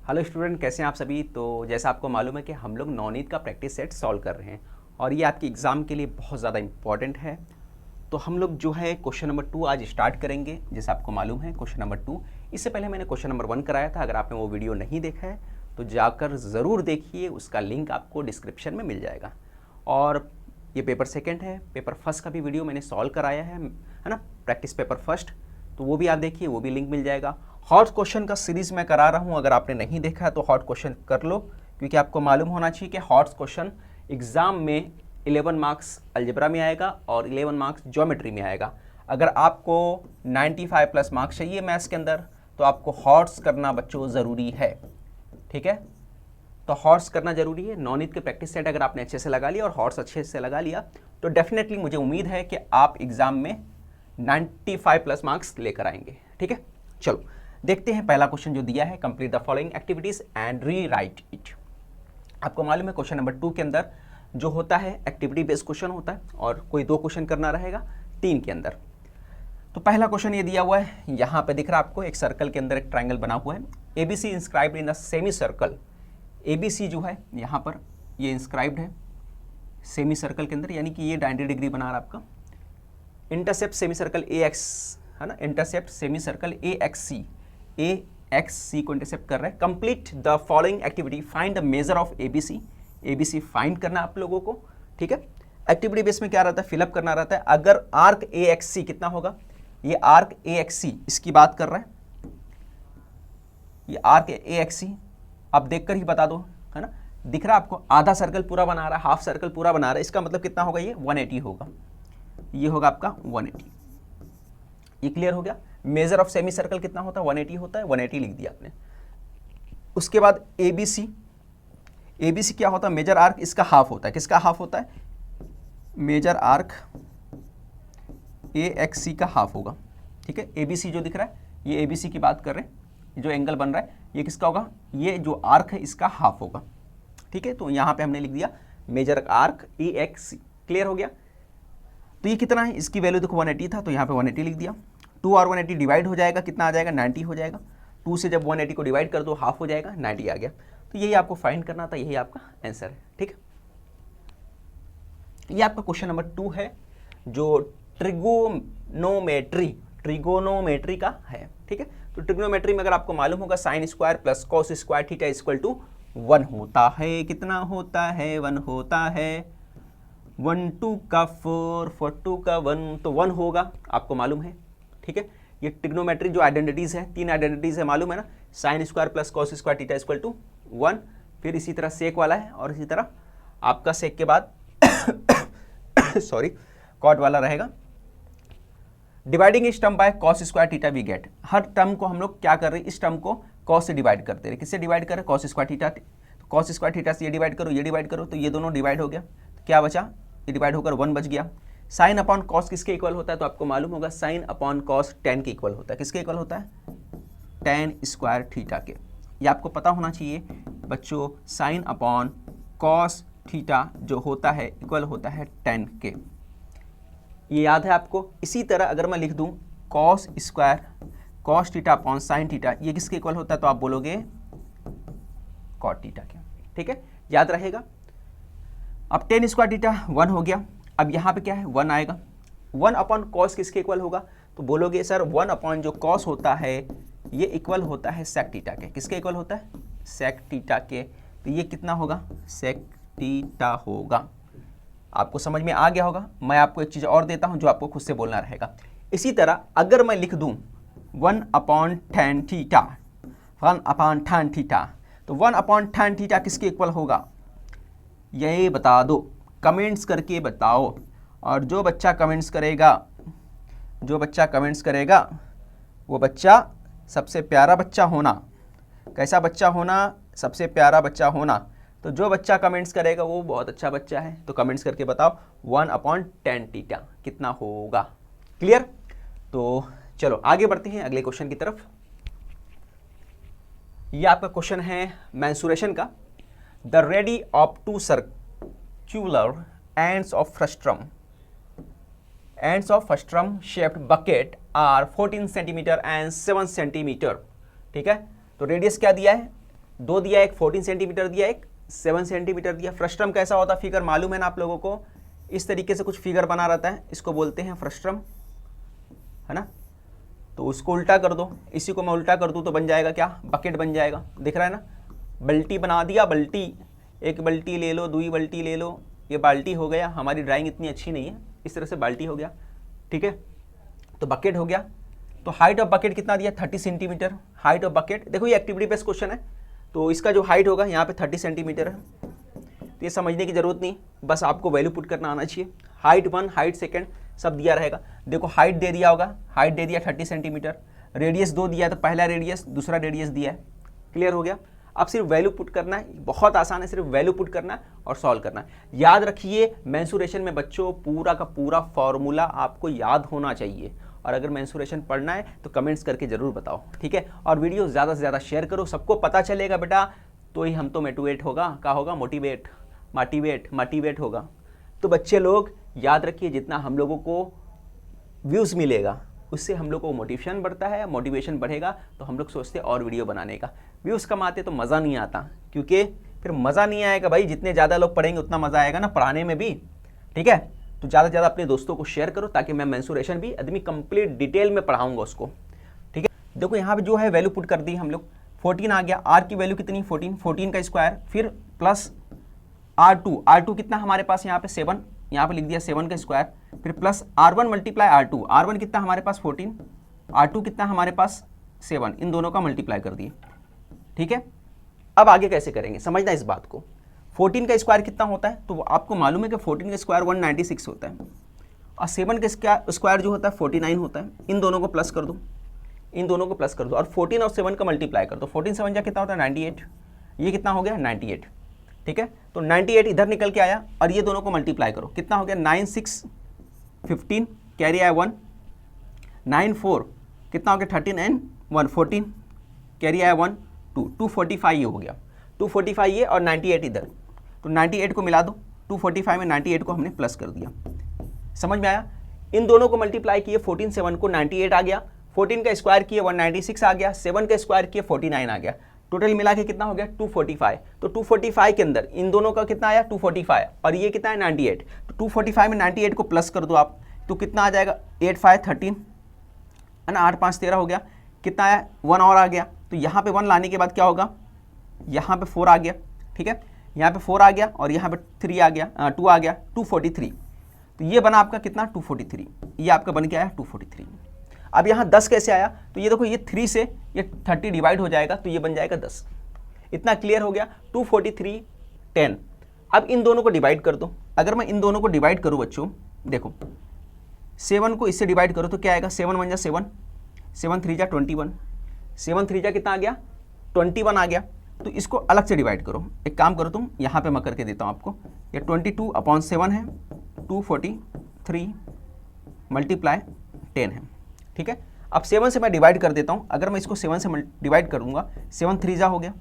Hello student, कैसे हैं आप सभी। तो जैसा आपको मालूम है कि हम लोग नवनीत का प्रैक्टिस सेट सॉल्व कर रहे हैं और ये आपके एग्ज़ाम के लिए बहुत ज़्यादा इंपॉर्टेंट है। तो हम लोग जो है क्वेश्चन नंबर 2 आज स्टार्ट करेंगे। जैसा आपको मालूम है क्वेश्चन नंबर 2, इससे पहले मैंने क्वेश्चन नंबर 1 कराया था। अगर आपने वो वीडियो नहीं देखा है तो जाकर ज़रूर देखिए, उसका लिंक आपको डिस्क्रिप्शन में मिल जाएगा। और ये पेपर सेकेंड है, पेपर फर्स्ट का भी वीडियो मैंने सॉल्व कराया है ना, प्रैक्टिस पेपर फर्स्ट, तो वो भी आप देखिए, वो भी लिंक मिल जाएगा। हॉट क्वेश्चन का सीरीज़ मैं करा रहा हूँ, अगर आपने नहीं देखा है तो हॉट क्वेश्चन कर लो, क्योंकि आपको मालूम होना चाहिए कि हॉट क्वेश्चन एग्ज़ाम में 11 मार्क्स अलजेब्रा में आएगा और 11 मार्क्स ज्योमेट्री में आएगा। अगर आपको 95 प्लस मार्क्स चाहिए मैथ्स के अंदर तो आपको हॉट्स करना बच्चों ज़रूरी है, ठीक है। तो हॉर्स करना जरूरी है। नवनीत के प्रैक्टिस सेट अगर आपने अच्छे से लगा लिया और हॉर्स अच्छे से लगा लिया तो डेफिनेटली मुझे उम्मीद है कि आप एग्जाम में 95 प्लस मार्क्स लेकर आएंगे, ठीक है। चलो देखते हैं पहला क्वेश्चन जो दिया है, complete the following activities and re right it. आपको मालूम है क्वेश्चन नंबर 2 के अंदर जो होता है एक्टिविटी बेस्ड क्वेश्चन होता है और कोई 2 क्वेश्चन करना रहेगा 3 के अंदर। तो पहला क्वेश्चन ये दिया हुआ है, यहाँ पे दिख रहा है आपको एक सर्कल के अंदर एक ट्राइंगल बना हुआ है, ABC inscribed in the semi circle. ABC जो है यहाँ पर ये इंस्क्राइब्ड है सेमी सर्कल के अंदर, यानी कि ये 90 डिग्री बना रहा है आपका। इंटरसेप्ट सेमी सर्कल AX है ना, इंटरसेप्ट सेमी सर्कल AXC को इंटरसेप्ट कर रहा है। Complete the following activity, find the measure of ABC find करना आप लोगों को, ठीक है। एक्टिविटी बेस में क्या रहता है, फिलअप करना रहता है। अगर आर्क AXC कितना होगा, ये आर्क AXC इसकी बात कर रहा है, ये आर्क AXC आप देखकर ही बता दो, है ना। दिख रहा है आपको, आधा सर्कल पूरा बना रहा है, हाफ सर्कल पूरा बना रहा है, इसका मतलब कितना होगा, ये 180 होगा, ये होगा आपका 180। ये क्लियर हो गया। मेजर ऑफ सेमी सर्कल कितना होता है, 180 होता है, 180 लिख दिया आपने। उसके बाद ABC क्या होता है, मेजर आर्क इसका हाफ होता है, किसका हाफ होता है, मेजर आर्क AXC का हाफ होगा, ठीक है। ABC जो दिख रहा है ये ABC की बात कर रहे हैं, जो एंगल बन रहा है ये किसका होगा, ये जो आर्क है इसका हाफ होगा, ठीक है। तो यहाँ पे हमने लिख दिया मेजर आर्क AXC, क्लियर हो गया। तो ये कितना है, इसकी वैल्यू देखो 180 था तो यहाँ पे 180 लिख दिया। 2 और 180 डिवाइड हो जाएगा, कितना आ जाएगा, 90 हो जाएगा। 2 से जब 180 को डिवाइड कर दो हाफ हो जाएगा, 90 आ गया। तो यही आपको फाइंड करना था, यही आपका आंसर है, ठीक है। ये आपका क्वेश्चन नंबर 2 है जो ट्रिगोनोमेट्री का है, ठीक है। तो ट्रिग्नोमेट्री में अगर आपको मालूम होगा sine square plus cos square theta equal to 1 होता है। कितना होता है, 1 होता है। 1 2 का 4, 4 2 का 1, तो 1 होगा, आपको मालूम है, ठीक है। ये ट्रिग्नोमेट्री जो आइडेंटिटीज है, 3 आइडेंटिटीज है, मालूम है ना, sine square plus cos square theta equal to 1। फिर इसी तरह सेक वाला है और इसी तरह आपका सेक के बाद सॉरी कॉट वाला रहेगा। डिवाइडिंग इस term by cos square theta we get. हर टर्म को हम लोग क्या कर रहे हैं, इस टर्म को कॉस से डिवाइड करते रहे। किससे डिवाइड करें, कॉस स्क्वायर थीटा। तो कॉस स्क्वायर थीटा से ये डिवाइड करो, ये डिवाइड करो, तो ये दोनों डिवाइड हो गया। तो क्या बचा, ये डिवाइड होकर 1 बच गया। साइन अपॉन कॉस किसके इक्वल होता है, तो आपको मालूम होगा साइन अपॉन कॉस tan के इक्वल होता है। किसके इक्वल होता है, tan स्क्वायर थीटा के। ये आपको पता होना चाहिए बच्चों, साइन अपॉन कॉस थीटा जो होता है इक्वल होता है tan के, ये याद है आपको। इसी तरह अगर मैं लिख दूं cos square cos theta upon sine theta, ये किसके इक्वल होता है, तो आप बोलोगे कॉट थीटा के, ठीक है, याद रहेगा। अब tan स्क्वायर थीटा 1 हो गया। अब यहाँ पे क्या है, 1 आएगा। 1 अपॉन कॉस किसके इक्वल होगा, तो बोलोगे सर 1 अपॉन जो कॉस होता है ये इक्वल होता है सेक थीटा के। किसके इक्वल होता है, सेक थीटा के। तो ये कितना होगा, सेक थीटा होगा। आपको समझ में आ गया होगा। मैं आपको एक चीज़ और देता हूं जो आपको खुद से बोलना रहेगा। इसी तरह अगर मैं लिख दूं 1 upon tan theta, 1 upon tan theta, तो 1 अपॉन tan थीटा किसके इक्वल होगा, यही बता दो, कमेंट्स करके बताओ। और जो बच्चा कमेंट्स करेगा वो बच्चा सबसे प्यारा बच्चा होना। कैसा बच्चा होना, सबसे प्यारा बच्चा होना। तो जो बच्चा कमेंट्स करेगा वो बहुत अच्छा बच्चा है। तो कमेंट्स करके बताओ 1 अपॉन tan थीटा कितना होगा, क्लियर। तो चलो आगे बढ़ते हैं अगले क्वेश्चन की तरफ। ये आपका क्वेश्चन है मेंसुरेशन का। The radii of 2 circular ends of frustum shaped bucket are 14 centimetre and 7 centimetre, ठीक है। तो रेडियस क्या दिया है, दो दिया, एक 14 सेंटीमीटर दिया, एक 7 सेंटीमीटर दिया। फ्रस्ट्रम कैसा होता है फिगर मालूम है ना आप लोगों को, इस तरीके से कुछ फिगर बना रहता है, इसको बोलते हैं फ्रस्ट्रम, है ना। तो उसको उल्टा कर दो, इसी को मैं उल्टा कर दूँ तो बन जाएगा क्या, बकेट बन जाएगा, दिख रहा है ना। बल्टी बना दिया, बल्टी, एक बल्टी ले लो, दूई बल्टी ले लो, ये बाल्टी हो गया। हमारी ड्राइंग इतनी अच्छी नहीं है, इस तरह से बाल्टी हो गया, ठीक है। तो बकेट हो गया। तो हाइट ऑफ बकेट कितना दिया, 30 सेंटीमीटर हाइट ऑफ बकेट। देखो ये एक्टिविटी बेस्ड क्वेश्चन है, तो इसका जो हाइट होगा यहाँ पे 30 सेंटीमीटर है। तो ये समझने की जरूरत नहीं, बस आपको वैल्यू पुट करना आना चाहिए। हाइट 1, हाइट 2 सब दिया रहेगा। देखो हाइट दे दिया होगा, हाइट दे दिया 30 सेंटीमीटर, रेडियस 2 दिया, तो पहला रेडियस दूसरा रेडियस दिया है, क्लियर हो गया। अब सिर्फ वैल्यू पुट करना है, बहुत आसान है, सिर्फ वैल्यू पुट करना है और सॉल्व करना है। याद रखिए मेंसुरेशन में बच्चों पूरा का पूरा फॉर्मूला आपको याद होना चाहिए, और अगर मेंसुरेशन पढ़ना है तो कमेंट्स करके जरूर बताओ, ठीक है। और वीडियो ज़्यादा से ज़्यादा शेयर करो, सबको पता चलेगा बेटा, तो ही हम तो मोटिवेट होगा, क्या होगा, मोटिवेट होगा। तो बच्चे लोग याद रखिए, जितना हम लोगों को व्यूज़ मिलेगा उससे हम लोग को मोटिवेशन बढ़ता है, मोटिवेशन बढ़ेगा तो हम लोग सोचते हैं और वीडियो बनाने का। व्यूज़ कम आते तो मज़ा नहीं आता, क्योंकि फिर मज़ा नहीं आएगा भाई, जितने ज़्यादा लोग पढ़ेंगे उतना मज़ा आएगा ना पढ़ाने में भी, ठीक है। तो ज़्यादा से ज़्यादा अपने दोस्तों को शेयर करो, ताकि मैं मेंसुरेशन भी आदमी कंप्लीट डिटेल में पढ़ाऊँगा उसको, ठीक है। देखो यहाँ पे जो है वैल्यू पुट कर दी हम लोग, 14 आ गया। आर की वैल्यू कितनी, 14 का स्क्वायर, फिर प्लस R2 कितना हमारे पास यहाँ पे 7, यहाँ पे लिख दिया 7 का स्क्वायर, फिर प्लस R1 मल्टीप्लाई R1 कितना हमारे पास 14, R2 कितना हमारे पास 7, इन दोनों का मल्टीप्लाई कर दिए, ठीक है। अब आगे कैसे करेंगे समझना इस बात को। 14 का स्क्वायर कितना होता है, तो आपको मालूम है कि 14 का स्क्वायर 196 होता है, और 7 का स्क्वायर जो होता है 49 होता है। इन दोनों को प्लस कर दो, इन दोनों को प्लस कर दो, और 14 और 7 का मल्टीप्लाई कर दो। 14 7 जा कितना होता है 98, ये कितना हो गया 98, ठीक है। तो 98 इधर निकल के आया, और ये दोनों को मल्टीप्लाई करो, कितना हो गया 9 6 15, कैरी आया 1, 9 4 कितना हो गया 13 एंड 1 14, कैरी आया 1 2, 245 ये हो गया, 245 ये और 98 इधर। तो 98 को मिला दो, 245 में 98 को हमने प्लस कर दिया, समझ में आया। इन दोनों को मल्टीप्लाई किए, 14 7 को 98 आ गया, 14 का स्क्वायर किए 196 आ गया, 7 का स्क्वायर किए 49 आ गया, टोटल मिला के कितना हो गया 245। तो 245 के अंदर इन दोनों का कितना आया 245, और ये कितना है 98। तो 245 में 98 को प्लस कर दो आप, तो कितना आ जाएगा 8 5 13, है ना, 8 5 13 हो गया। कितना आया 1 और आ गया, तो यहाँ पे 1 लाने के बाद क्या होगा, यहाँ पे 4 आ गया, ठीक है, यहाँ पे 4 आ गया, और यहाँ पे 3 आ गया, 2 आ गया, 243। तो ये बना आपका कितना 243, ये आपका बन के आया 243। अब यहाँ 10 कैसे आया, तो ये देखो ये 3 से ये 30 डिवाइड हो जाएगा, तो ये बन जाएगा 10। इतना क्लियर हो गया, 243 10। अब इन दोनों को डिवाइड कर दो। अगर मैं इन दोनों को डिवाइड करूँ बच्चों, देखो 7 को इससे डिवाइड करो तो क्या आएगा, 7 1 जा 7, 7 3 जा 21, 7 3 जा कितना आ गया 21 आ गया। तो इसको अलग से डिवाइड करो, एक काम करो तुम, यहाँ पे मैं करके देता हूँ आपको। ये 22/7 है, 243 मल्टीप्लाई 10 है, ठीक है। अब 7 से मैं डिवाइड कर देता हूँ। अगर मैं इसको 7 से डिवाइड करूँगा, 7 3 जा हो गया,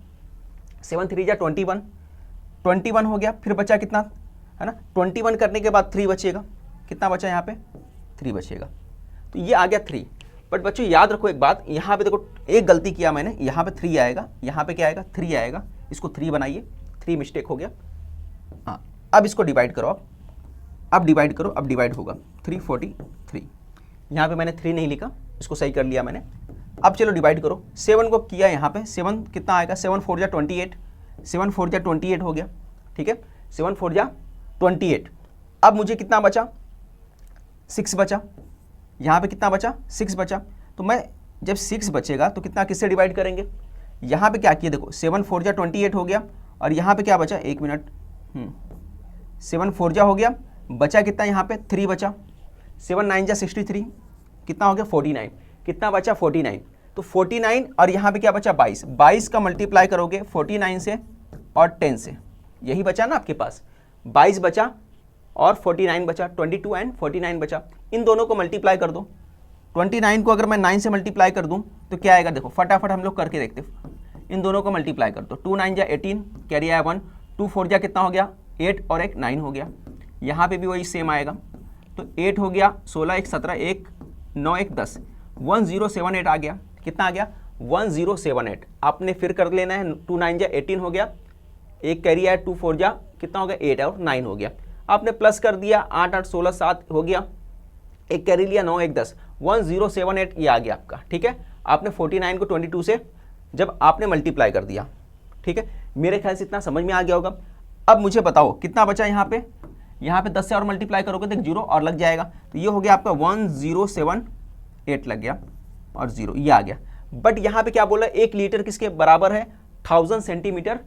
7 3 जा 21 हो गया। फिर बचा कितना, है ना, 21 करने के बाद 3 बचेगा, कितना बचा यहाँ पे 3 बचेगा, तो ये आ गया 3। बट बच्चों याद रखो एक बात, यहाँ पे देखो एक गलती किया मैंने, यहाँ पे 3 आएगा, यहाँ पे क्या आएगा 3 आएगा, इसको 3 बनाइए, 3 मिस्टेक हो गया। हाँ, अब इसको डिवाइड करो, अब डिवाइड करो, अब डिवाइड होगा 343। यहाँ पे मैंने 3 नहीं लिखा, इसको सही कर लिया मैंने। अब चलो डिवाइड करो, 7 को किया यहाँ पे, 7 कितना आएगा, 7 4 जा 28, 7 4 जा 28 हो गया, ठीक है, 7 4 जा 28। अब मुझे कितना बचा 6 बचा, यहाँ पे कितना बचा 6 बचा। तो मैं जब 6 बचेगा तो कितना किससे डिवाइड करेंगे, यहाँ पे क्या किया देखो 7 4 जा 28 हो गया, और यहाँ पे क्या बचा, एक मिनट, 7 4 जा हो गया, बचा कितना यहाँ पे 3 बचा, 7 9 जा 63, कितना हो गया 49, कितना बचा 49। तो 49 और यहाँ पे क्या बचा 22 का मल्टीप्लाई करोगे 49 से और 10 से, यही बचा ना आपके पास, 22 बचा और 49 बचा, 22 एंड 49 बचा। इन दोनों को मल्टीप्लाई कर दो, 29 को अगर मैं 9 से मल्टीप्लाई कर दूं तो क्या आएगा, देखो फटाफट हम लोग करके देखते, इन दोनों को मल्टीप्लाई कर दो, 2 9 जा 18, कैरी आया 1, 2 4 जा कितना हो गया 8 और एक 9 हो गया। यहाँ पे भी वही सेम आएगा, तो 8 हो गया, 16 1 17, 1 9 1 10, 1078 आ गया, कितना आ गया 1078 आपने फिर कर लेना है, 2 9 जा 18 हो गया, एक कैरी आया 2 4 जा कितना हो गया 8 और 9 हो गया, आपने प्लस कर दिया 8 8 16 7 हो गया, एक कैरी लिया 9 1 10, 1078 ये आ गया आपका। ठीक है, आपने 49 को 22 से जब आपने मल्टीप्लाई कर दिया, ठीक है, मेरे ख्याल से इतना समझ में आ गया होगा। अब मुझे बताओ कितना बचा यहाँ पे 10 से और मल्टीप्लाई करोगे तो एक जीरो और लग जाएगा, तो ये हो गया आपका 1078 लग गया और जीरो ये आ गया। बट यहाँ पे क्या बोला, 1 लीटर किसके बराबर है, 1000 सेंटीमीटर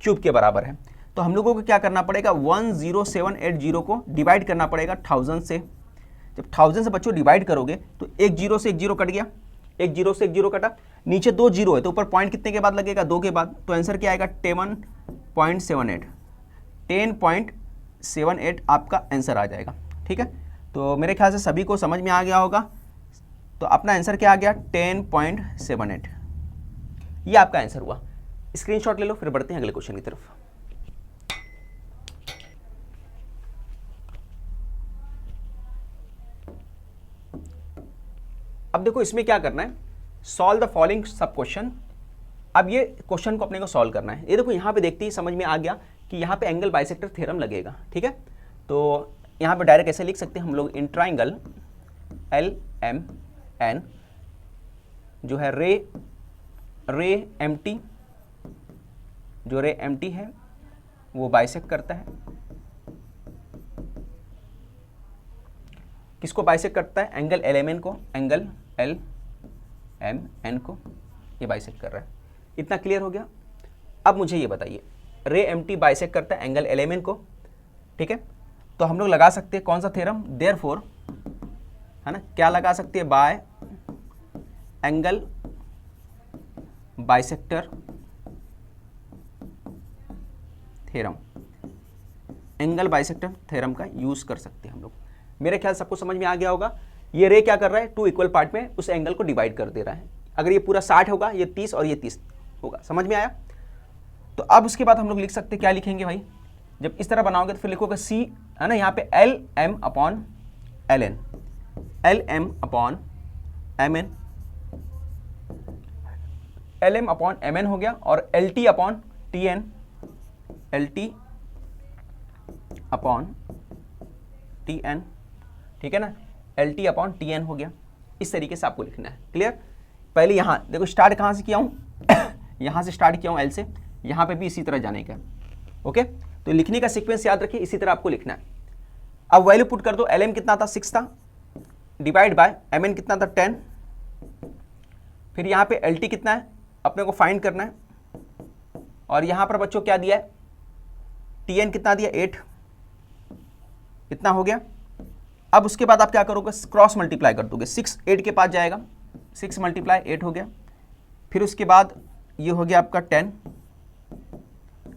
क्यूब के बराबर है। तो हम लोगों को क्या करना पड़ेगा, 10780 को डिवाइड करना पड़ेगा 1000 से। जब 1000 से बच्चों डिवाइड करोगे तो एक जीरो से एक जीरो कट गया, एक जीरो से एक जीरो कटा, नीचे 2 जीरो है तो ऊपर पॉइंट कितने के बाद लगेगा, 2 के बाद, तो आंसर क्या आएगा 10.78, 10.78 आपका आंसर आ जाएगा। ठीक है, तो मेरे ख्याल से सभी को समझ में आ गया होगा। तो अपना आंसर क्या आ गया 10.78, ये आपका आंसर हुआ। स्क्रीनशॉट ले लो, फिर बढ़ते हैं अगले क्वेश्चन की तरफ। अब देखो इसमें क्या करना है, सॉल्व द फॉलोइंग सब क्वेश्चन। अब ये क्वेश्चन को अपने को सॉल्व करना है। ये देखो यहाँ पे देखते ही समझ में आ गया कि यहाँ पे एंगल बाइसेक्टर थ्योरम लगेगा। ठीक है, तो यहाँ पे डायरेक्ट ऐसे लिख सकते हैं हम लोग, इन ट्राइंगल LMN जो है रे एम्प्टी, जो रे एम्प्टी है वो बाइसेक्ट करता है, किसको बाइसेक्ट करता है, एंगल LMN को, एंगल LMN को ये बाइसेक्ट कर रहा है। इतना क्लियर हो गया। अब मुझे ये बताइए, रे एम्प्टी बाइसेक्ट करता है एंगल LMN को। ठीक है, तो हम लोग लगा सकते हैं कौन सा थ्योरम, देयरफॉर, है ना, क्या लगा सकते हैं, bye angle bisector theorem, angle bisector theorem का यूज कर सकते हैं हम लोग। मेरे ख्याल सबको समझ में आ गया होगा। ये रे क्या कर रहा है, 2 इक्वल पार्ट में उस एंगल को डिवाइड कर दे रहा है। अगर ये पूरा 60 होगा, ये 30 और ये 30 होगा। समझ में आया। तो अब उसके बाद हम लोग लिख सकते हैं, क्या लिखेंगे भाई, जब इस तरह बनाओगे तो फिर लिखोगे सी, है ना, यहाँ पे LM upon LN, LM upon MN, LM upon MN हो गया, और LT upon TN, LT upon TN, ठीक है ना, LT अपॉन TN हो गया। इस तरीके से आपको लिखना है। क्लियर। पहले यहाँ देखो स्टार्ट कहाँ से किया हूँ यहाँ से स्टार्ट किया हूँ L से, यहाँ पे भी इसी तरह जाने का। ओके, तो लिखने का सीक्वेंस याद रखिए, इसी तरह आपको लिखना है। अब वैल्यू पुट कर दो, LM कितना था 6 था, डिवाइड बाय MN कितना था 10, फिर यहाँ पे LT कितना है अपने को फाइंड करना है, और यहाँ पर बच्चों क्या दिया है, TN कितना दिया 8, इतना हो गया। अब उसके बाद आप क्या करोगे, क्रॉस मल्टीप्लाई कर दोगे, 6 8 के पास जाएगा, 6 मल्टीप्लाई 8 हो गया। फिर उसके बाद ये हो गया आपका 10,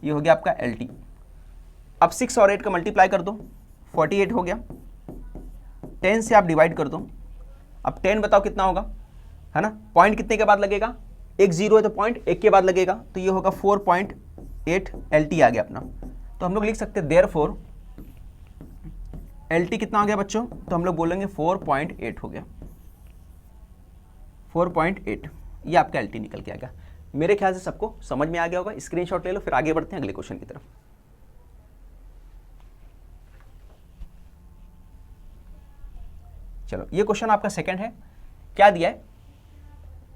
ये हो गया आपका LT। अब 6 और 8 का मल्टीप्लाई कर दो, 48 हो गया। 10 से आप डिवाइड कर दो, अब 10 बताओ कितना होगा, है ना, पॉइंट कितने के बाद लगेगा, एक जीरो है तो पॉइंट 1 के बाद लगेगा, तो ये होगा 4.8 LT आ गया अपना। तो हम लोग लिख सकते हैं देयरफॉर LT कितना हो गया बच्चों, तो हम लोग बोलेंगे 4.8 हो गया, 4.8, ये आपका LT निकल के आ गया। मेरे ख्याल से सबको समझ में आ गया होगा। स्क्रीनशॉट ले लो, फिर आगे बढ़ते हैं अगले क्वेश्चन की तरफ। चलो, ये क्वेश्चन आपका सेकंड है। क्या दिया है,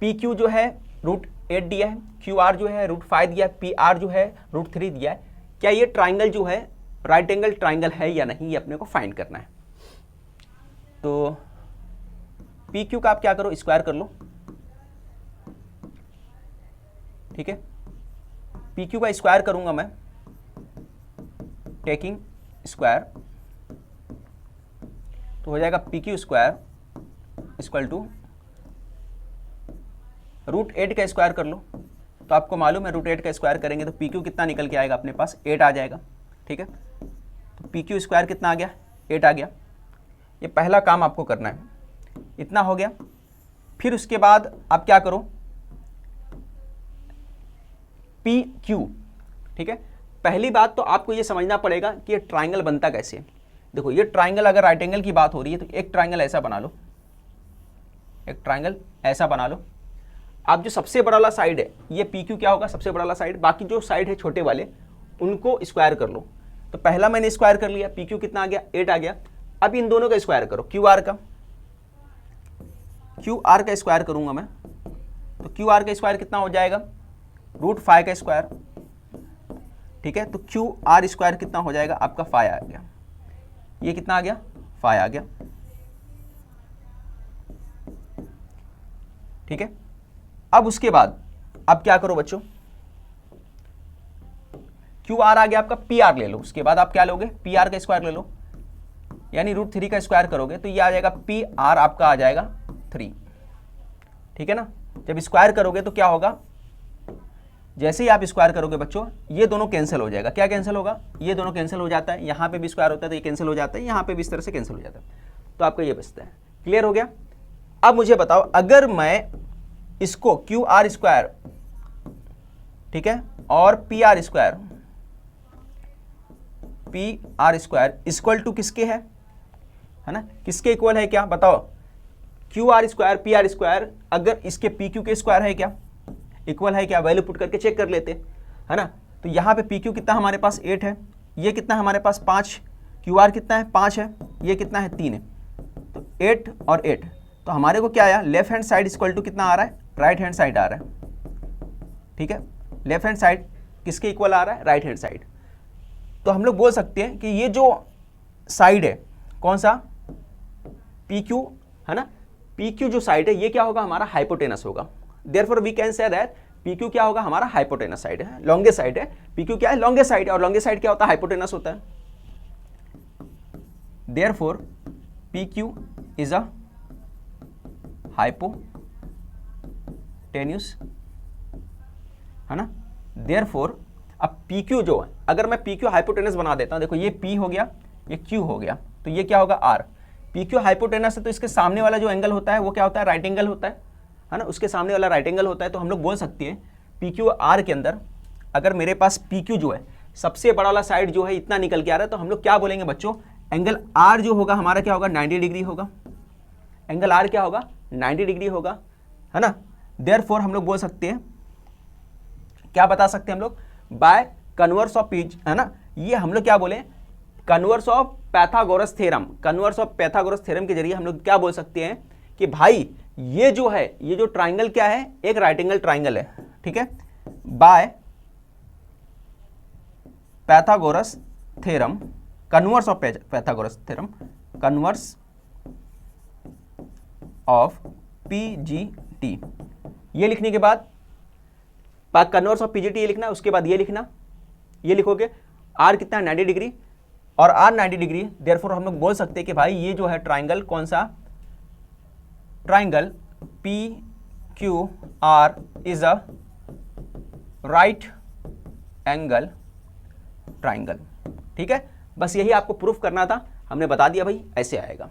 PQ जो है √8 दिया है, QR जो है √5 दिया है, PR जो है √3 दिया है। क्या ये ट्राइंगल जो है राइट एंगल ट्राइंगल है या नहीं, ये अपने को फाइंड करना है। तो PQ का आप क्या करो, स्क्वायर कर लो। ठीक है, PQ का स्क्वायर करूंगा मैं, टेकिंग स्क्वायर, तो हो जाएगा PQ स्क्वायर इक्वल टू √8 का स्क्वायर कर लो। तो आपको मालूम है √8 का स्क्वायर करेंगे तो PQ कितना निकल के आएगा अपने पास, 8 आ जाएगा। ठीक है, तो PQ स्क्वायर कितना आ गया, 8 आ गया। ये पहला काम आपको करना है, इतना हो गया। फिर उसके बाद आप क्या करो, PQ। ठीक है, पहली बात तो आपको ये समझना पड़ेगा कि ये ट्राइंगल बनता कैसे है। देखो ये ट्राइंगल, अगर राइट एंगल की बात हो रही है तो एक ट्राइंगल ऐसा बना लो, एक ट्राइंगल ऐसा बना लो। आप जो सबसे बड़ा वाला साइड है ये पी क्यू क्या होगा, सबसे बड़ा वाला साइड, बाकी जो साइड है छोटे वाले उनको स्क्वायर कर लो। तो पहला मैंने स्क्वायर कर लिया, पी क्यू कितना आ गया 8 आ गया। अब इन दोनों का स्क्वायर करो, क्यू आर का स्क्वायर करूंगा मैं, तो क्यू आर का स्क्वायर कितना हो जाएगा √5 का स्क्वायर, ठीक है। तो क्यू आर स्क्वायर कितना हो जाएगा आपका 5 आ गया, ये कितना आ गया 5 आ गया, ठीक है। अब उसके बाद अब क्या करो बच्चों, क्यू आर आ गया आपका, पी आर ले लो, उसके बाद आप क्या लोगे पी आर का स्क्वायर ले लो, यानी √3 का स्क्वायर करोगे तो ये आ जाएगा पी आर आपका आ जाएगा 3, ठीक है ना। जब स्क्वायर करोगे तो क्या होगा, जैसे ही आप स्क्वायर करोगे बच्चों ये दोनों कैंसिल हो जाएगा, क्या कैंसिल होगा, ये दोनों कैंसिल हो जाता है, यहाँ पे भी स्क्वायर होता है तो ये कैंसिल हो जाता है, यहाँ पे भी इस तरह से कैंसिल हो जाता है, तो आपका ये बचता है। क्लियर हो गया। अब मुझे बताओ अगर मैं इसको क्यू आर स्क्वायर, ठीक है, और P R square equal to किसके है ना, किसके इक्वल है क्या बताओ, Q R square P R square अगर इसके पी क्यू के स्क्वायर है क्या, इक्वल है क्या, वैल्यू पुट करके चेक कर लेते है ना। तो यहाँ पे पी क्यू कितना हमारे पास 8 है, ये कितना हमारे पास 5, क्यू आर कितना है 5 है, ये कितना है 3 है, तो 8 और 8, तो हमारे को क्या आया left hand side equal to कितना आ रहा है, राइट हैंड साइड आ रहा है, ठीक है। लेफ्ट हैंड साइड किसके इक्वल आ रहा है, राइट हैंड साइड। तो हम लोग बोल सकते हैं कि ये जो साइड है कौन सा पी क्यू है ना, पी क्यू जो साइड है ये क्या होगा हमारा हाइपोटेनस होगा, therefore we can say that P Q क्या होगा हमारा हाइपोटेनस साइड है, लॉन्गेस्ट साइड है, पी क्यू क्या है लॉन्गेस्ट साइड है, और लॉन्गेस्ट साइड क्या होता है हाइपोटेनस होता है, therefore P Q is a hypotenuse है ना। देयरफॉर अब पी क्यू जो है, अगर मैं पी क्यू हाइपोटेनस बना देता हूं, देखो ये पी हो गया ये क्यू हो गया, तो ये क्या होगा आर, पी क्यू हाइपोटेनस है तो इसके सामने वाला जो एंगल होता है वो क्या होता है राइट एंगल होता है ना, उसके सामने वाला राइट एंगल होता है। तो हम लोग बोल सकते हैं पी क्यू आर के अंदर अगर मेरे पास पी क्यू जो है सबसे बड़ा वाला साइड जो है इतना निकल के आ रहा है, तो हम लोग क्या बोलेंगे बच्चों, एंगल आर जो होगा हमारा क्या होगा 90 डिग्री होगा, एंगल आर क्या होगा 90 डिग्री होगा है ना। देयरफॉर हम लोग बोल सकते हैं, क्या बता सकते हैं हम लोग, बाय कन्वर्स ऑफ पी है ना, ये हम लोग क्या बोले converse of Pythagoras theorem, converse of Pythagoras theorem के जरिए हम लोग क्या बोल सकते हैं कि भाई ये जो है ये जो ट्राइंगल क्या है एक राइट एंगल ट्राइंगल है, ठीक है, by Pythagoras theorem, converse of Pythagoras theorem, converse of PGT, ये लिखने के बाद कन्वर्स ऑफ पीजीटी ये लिखना, उसके बाद ये लिखना, ये लिखोगे आर कितना 90 डिग्री और आर 90 डिग्री, देयरफॉर हम लोग बोल सकते हैं कि भाई ये जो है ट्राइंगल कौन सा, triangle P Q R is a right angle triangle, ठीक है। बस यही आपको प्रूफ करना था, हमने बता दिया भाई ऐसे आएगा,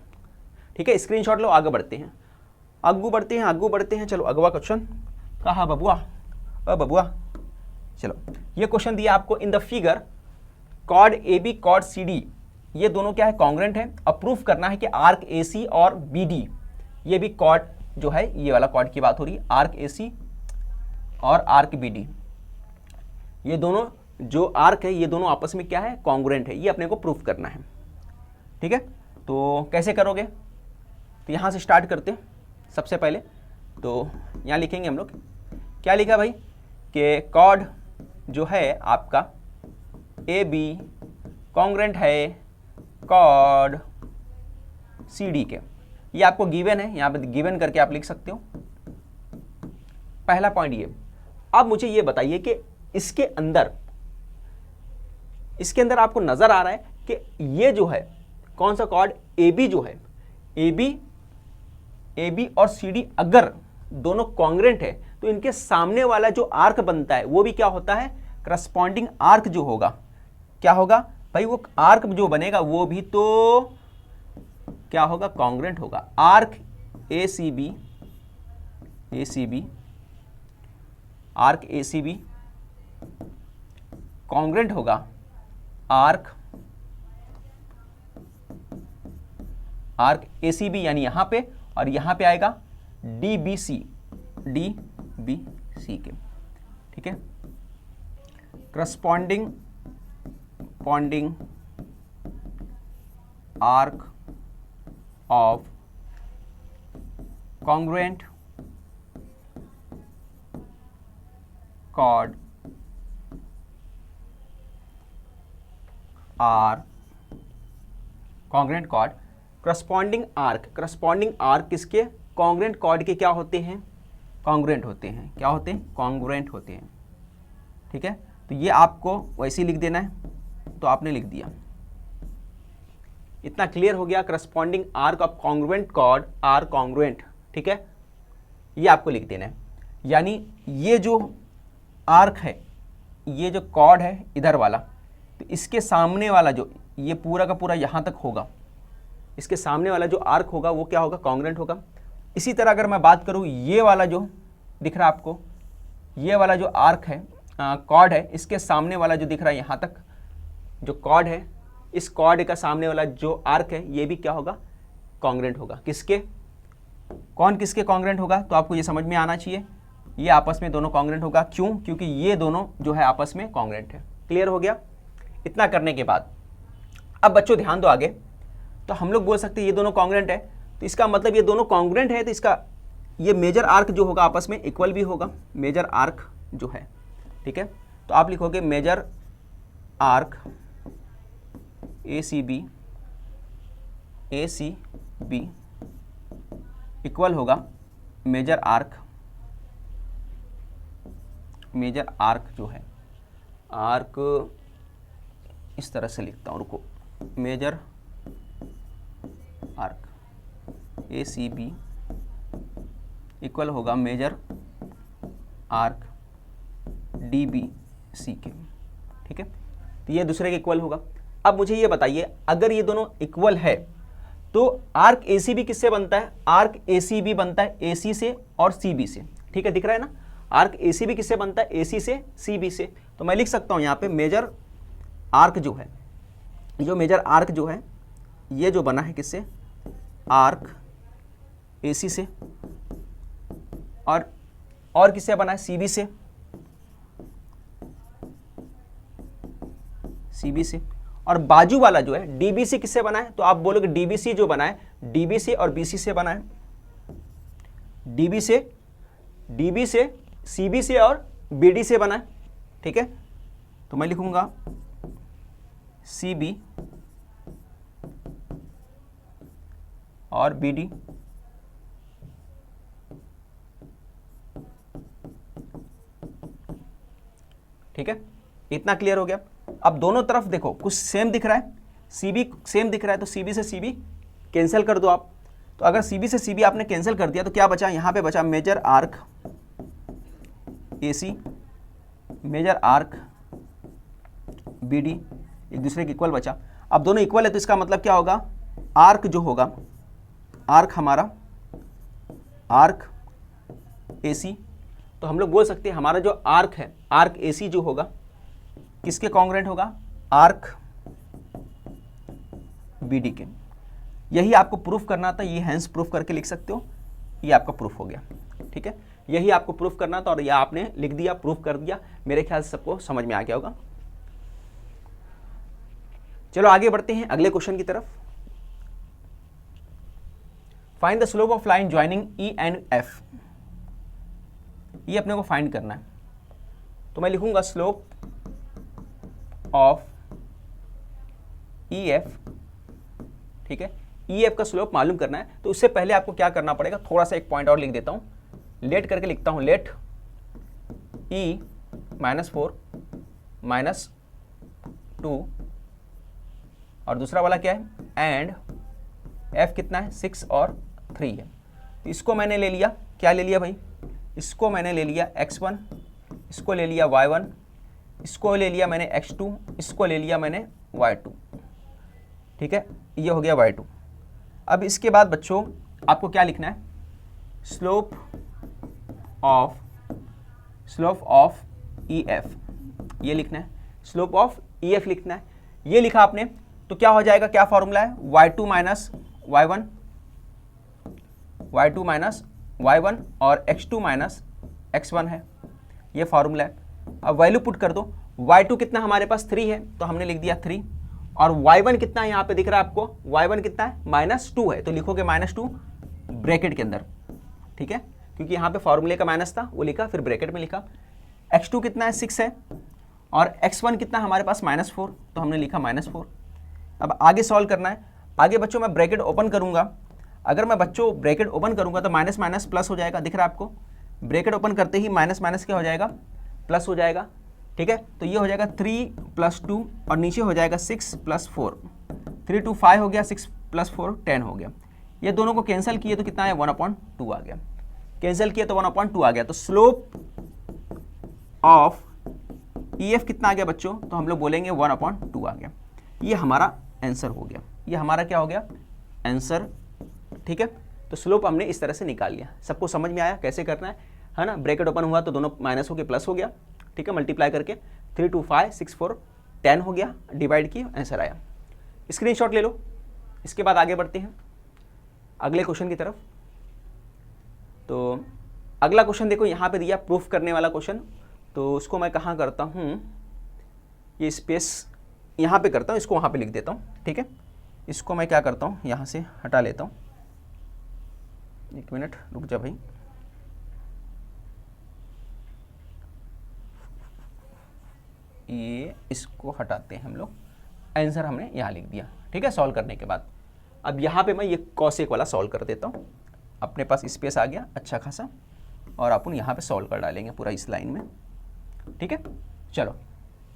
ठीक है। स्क्रीनशॉट लो, आगे बढ़ते हैं आगू बढ़ते हैं। चलो अगवा क्वेश्चन कहा बबुआ, बबुआ चलो ये क्वेश्चन दिया आपको, in the figure chord A B chord C D ये दोनों क्या है कॉन्ग्रेंट है, अब प्रूफ करना है कि आर्क ए सी और बी डी ये भी कॉर्ड जो है ये वाला कॉर्ड की बात हो रही है, आर्क ए सी और आर्क बी डी ये दोनों जो आर्क है ये दोनों आपस में क्या है कॉन्ग्रेंट है, ये अपने को प्रूफ करना है, ठीक है। तो कैसे करोगे, तो यहाँ से स्टार्ट करते हैं। सबसे पहले तो यहाँ लिखेंगे हम लोग, क्या लिखा भाई कि कॉर्ड जो है आपका ए बी कॉन्ग्रेंट है कॉर्ड सी डी के, ये आपको गिवन है, यहाँ पे गिवन करके आप लिख सकते हो। पहला पॉइंट ये। अब मुझे ये बताइए कि इसके अंदर आपको नजर आ रहा है कि ये जो है कौन सा कॉर्ड ए बी जो है ए बी और सी डी अगर दोनों कॉन्ग्रेंट है तो इनके सामने वाला जो आर्क बनता है वो भी क्या होता है करस्पॉन्डिंग आर्क जो होगा क्या होगा भाई, वो आर्क जो बनेगा वो भी तो क्या होगा कॉन्ग्रेंट होगा। Arc A C B arc A C B congruent होगा आर्क ए सी बी, यानी यहां पे और यहां पे आएगा डी बी बी सी के, ठीक है। Corresponding arc of congruent chord are congruent chord corresponding arc किसके congruent chord के क्या होते हैं, congruent होते हैं, क्या होते हैं, congruent होते हैं, ठीक है। तो ये आपको वैसे ही लिख देना है, तो आपने लिख दिया। इतना क्लियर हो गया, corresponding arc of congruent chord are congruent, ठीक है, ये आपको लिख देना है। यानी ये जो आर्क है, ये जो कॉर्ड है इधर वाला, तो इसके सामने वाला जो ये पूरा का पूरा यहाँ तक होगा, इसके सामने वाला जो आर्क होगा वो क्या होगा, कॉन्ग्रुएंट होगा। इसी तरह अगर मैं बात करूँ, ये वाला जो दिख रहा है आपको, ये वाला जो आर्क है, कॉर्ड है, इसके सामने वाला जो दिख रहा है यहाँ तक जो कॉर्ड है, इस कॉर्ड का सामने वाला जो आर्क है ये भी क्या होगा, कॉन्ग्रुएंट होगा। किसके, कौन किसके कॉन्ग्रुएंट होगा, तो आपको ये समझ में आना चाहिए, ये आपस में दोनों कॉन्ग्रुएंट होगा। क्यों, क्योंकि ये दोनों जो है आपस में कॉन्ग्रुएंट है। क्लियर हो गया। इतना करने के बाद अब बच्चों ध्यान दो आगे, तो हम लोग बोल सकते हैं ये दोनों कॉन्ग्रुएंट है, तो इसका मतलब ये दोनों कॉन्ग्रुएंट है, तो इसका ये मेजर आर्क जो होगा आपस में इक्वल भी होगा, मेजर आर्क जो है, ठीक है। तो आप लिखोगे मेजर आर्क ACB इक्वल होगा मेजर आर्क जो है, आर्क इस तरह से लिखता हूँ, रुको, मेजर आर्क ACB इक्वल होगा मेजर आर्क DBC के, ठीक है। तो ये दूसरे के इक्वल होगा। अब मुझे ये बताइए, अगर ये दोनों इक्वल है तो आर्क ACB किससे बनता है, आर्क ACB बनता है AC से और CB से, ठीक है, दिख रहा है ना। आर्क ACB किससे बनता है, AC से CB से। तो मैं लिख सकता हूं यहाँ पे मेजर आर्क जो है, जो मेजर आर्क जो है ये जो बना है किससे, आर्क AC से, और किससे बना है, CB से, और बाजू वाला जो है DBC किससे बना है, तो आप बोलोगे DBC जो बना है DB और BC से बना है, DB से CB से और BD से बना है, ठीक है। तो मैं लिखूंगा CB और BD, ठीक है। इतना क्लियर हो गया। अब दोनों तरफ देखो कुछ सेम दिख रहा है, CB सेम दिख रहा है, तो CB से CB कैंसिल कर दो आप। तो अगर CB से CB आपने कैंसिल कर दिया तो क्या बचा, यहाँ पे बचा major arc AC, major arc BD, एक दूसरे के इक्वल बचा। अब दोनों इक्वल है तो इसका मतलब क्या होगा, आर्क जो होगा, आर्क हमारा आर्क AC, तो हम लोग बोल सकते हैं हमारा जो आर्क है, आर्क AC जो होगा किसके कॉन्ग्रुएंट होगा, आर्क BD के। यही आपको प्रूफ करना था, ये हैंस प्रूफ करके लिख सकते हो, ये आपका प्रूफ हो गया, ठीक है। यही आपको प्रूफ करना था और ये आपने लिख दिया, प्रूफ कर दिया। मेरे ख्याल से सबको समझ में आ गया होगा। चलो आगे बढ़ते हैं अगले क्वेश्चन की तरफ। Find the slope of line joining E and F, ये अपने को फाइंड करना है। तो मैं लिखूंगा स्लोप ऑफ EF, ठीक है। EF का स्लोप मालूम करना है, तो उससे पहले आपको क्या करना पड़ेगा, थोड़ा सा एक पॉइंट और लिख देता हूं, लेट करके लिखता हूं, लेट E -4 -2 और दूसरा वाला क्या है, एंड F कितना है, 6 और 3 है। तो इसको मैंने ले लिया, क्या ले लिया भाई, इसको मैंने ले लिया x1, इसको ले लिया y1, इसको ले लिया मैंने x2, इसको ले लिया मैंने y2, ठीक है, ये हो गया y2। अब इसके बाद बच्चों आपको क्या लिखना है, स्लोप ऑफ EF, ये लिखना है, स्लोप ऑफ EF लिखना है। ये लिखा आपने तो क्या हो जाएगा, क्या फॉर्मूला है, y2 माइनस y1 और x2 माइनस x1 है, ये फार्मूला है। अब वैल्यू पुट कर दो, y2 कितना हमारे पास 3 है तो हमने लिख दिया 3, और y1 कितना है यहाँ पे दिख रहा है आपको, y1 कितना है -2 है तो लिखोगे -2 ब्रैकेट के अंदर, ठीक है, क्योंकि यहाँ पे फॉर्मूले का माइनस था वो लिखा, फिर ब्रैकेट में लिखा। x2 कितना है 6 है, और x1 कितना हमारे पास -4 तो हमने लिखा -4। अब आगे सॉल्व करना है। आगे बच्चों मैं ब्रैकेट ओपन करूँगा, अगर मैं बच्चों ब्रैकेट ओपन करूँगा तो माइनस माइनस प्लस हो जाएगा, दिख रहा है आपको, ब्रैकेट ओपन करते ही माइनस माइनस क्या हो जाएगा, प्लस हो जाएगा, ठीक है। तो ये हो जाएगा 3 + 2 और नीचे हो जाएगा 6 + 4, 3 2 5 हो गया, 6 + 4 10 हो गया। ये दोनों को कैंसिल किए तो कितना है 1/2 आ गया, कैंसिल किए तो 1/2 आ गया। तो स्लोप ऑफ EF कितना आ गया बच्चों, तो हम लोग बोलेंगे 1/2 आ गया। ये हमारा आंसर हो गया, ये हमारा क्या हो गया आंसर, ठीक है। तो स्लोप हमने इस तरह से निकाल लिया। सबको समझ में आया कैसे करना है ना। ब्रैकेट ओपन हुआ तो दोनों माइनस हो के प्लस हो गया, ठीक है, मल्टीप्लाई करके 3 2 5 6 4 10 हो गया, डिवाइड किया, आंसर आया। स्क्रीनशॉट ले लो। इसके बाद आगे बढ़ते हैं अगले क्वेश्चन की तरफ। तो अगला क्वेश्चन देखो यहाँ पे दिया प्रूफ करने वाला क्वेश्चन, तो उसको मैं कहाँ करता हूँ, ये स्पेस यहाँ पे करता हूँ, इसको वहाँ पे लिख देता हूँ, ठीक है। इसको मैं क्या करता हूँ यहाँ से हटा लेता हूँ, 1 मिनट रुक जा भाई। ये इसको हटाते हैं हम लोग, आंसर हमने यहाँ लिख दिया, ठीक है, सॉल्व करने के बाद। अब यहाँ पे मैं ये कॉसेक वाला सॉल्व कर देता हूँ, अपने पास स्पेस आ गया अच्छा खासा, और अपन यहाँ पे सॉल्व कर डालेंगे पूरा इस लाइन में, ठीक है। चलो,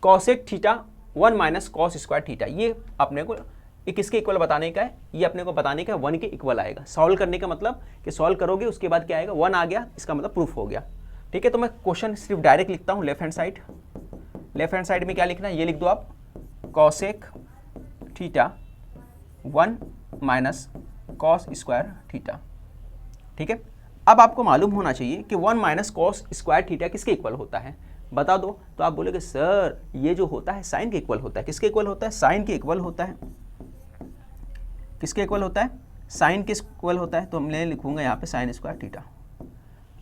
cosec theta 1 - cos square theta, ये अपने को ये किसके इक्वल बताने का है, ये अपने को बताने का 1 के इक्वल आएगा। सॉल्व करने का मतलब कि सॉल्व करोगे उसके बाद क्या आएगा, 1 आ गया, इसका मतलब प्रूफ हो गया, ठीक है। तो मैं क्वेश्चन सिर्फ डायरेक्ट लिखता हूँ left hand side. Left hand side में क्या लिखना है, ये लिख दो आप, cosec theta 1 - cos square theta, ठीक है। अब आपको मालूम होना चाहिए कि 1 - cos स्क्वायर थीटा किसके इक्वल होता है, बता दो। तो आप बोलोगे सर ये जो होता है साइन के इक्वल होता है। किसके इक्वल होता है, साइन के इक्वल होता है। किसके इक्वल होता है, साइन के इक्वल होता है। तो मैं लिखूंगा यहाँ पे sin स्क्वायर थीटा।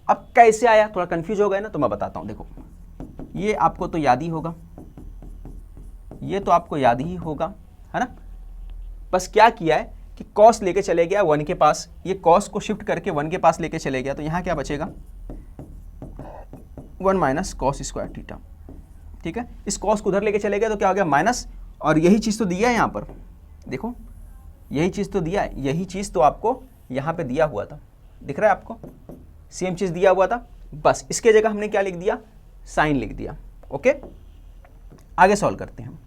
अब कैसे आया, थोड़ा कंफ्यूज हो गया ना, तो मैं बताता हूँ। देखो ये आपको तो याद ही होगा, ये तो आपको याद ही होगा, है ना। बस क्या किया है कि cos लेके चले गया 1 के पास, ये cos को शिफ्ट करके 1 के पास लेके चले गया, तो यहाँ क्या बचेगा 1 - cos स्क्वायर थीटा, ठीक है। इस cos को उधर लेके चले गया तो क्या हो गया माइनस, और यही चीज़ तो दिया है यहाँ पर, देखो यही चीज़ तो दिया है, यही चीज़ तो आपको यहाँ पे दिया हुआ था, दिख रहा है आपको, सेम चीज़ दिया हुआ था। बस इसके जगह हमने क्या लिख दिया, साइन लिख दिया, ओके। आगे सॉल्व करते हैं।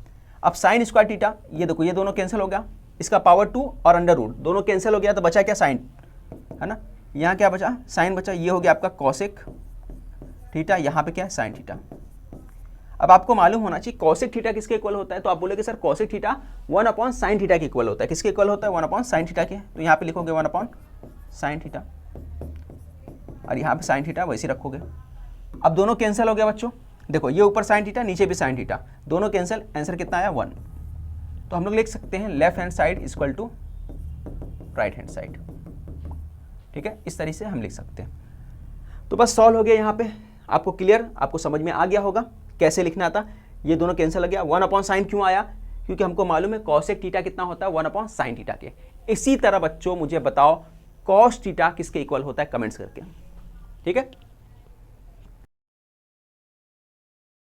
अब साइन स्क्वायर थीटा, ये देखो ये दोनों कैंसिल हो गया, इसका पावर 2 और अंडर रूट दोनों कैंसिल हो गया, तो बचा क्या साइन, है ना। यहाँ क्या बचा, साइन बचा, ये हो गया आपका कॉसेक थीटा, यहाँ पे क्या है साइन थीटा। अब आपको मालूम होना चाहिए कॉसेक थीटा किसके इक्वल होता है, तो आप बोलोगे sir cosec theta 1/sin theta के इक्वल होता है। किसके इक्वल होता है, 1/sin थीटा के, तो यहाँ पे लिखोगे 1/sin थीटा, और यहाँ पे साइन थीटा वैसे रखोगे। अब दोनों कैंसिल हो गया बच्चों, देखो ये ऊपर साइन थीटा नीचे भी साइन थीटा, दोनों कैंसिल, आंसर कितना आया 1। तो हम लोग लिख सकते हैं left hand side equal to right hand side, ठीक है, इस तरीके से हम लिख सकते हैं। तो बस सॉल्व हो गया, यहाँ पे आपको क्लियर, आपको समझ में आ गया होगा कैसे लिखना था। ये दोनों कैंसिल हो गया, 1/sin क्यों आया, क्योंकि हमको मालूम है कॉसेक थीटा कितना होता है 1/sin थीटा के। इसी तरह बच्चों मुझे बताओ कॉस थीटा किसके इक्वल होता है, कमेंट्स करके, ठीक है।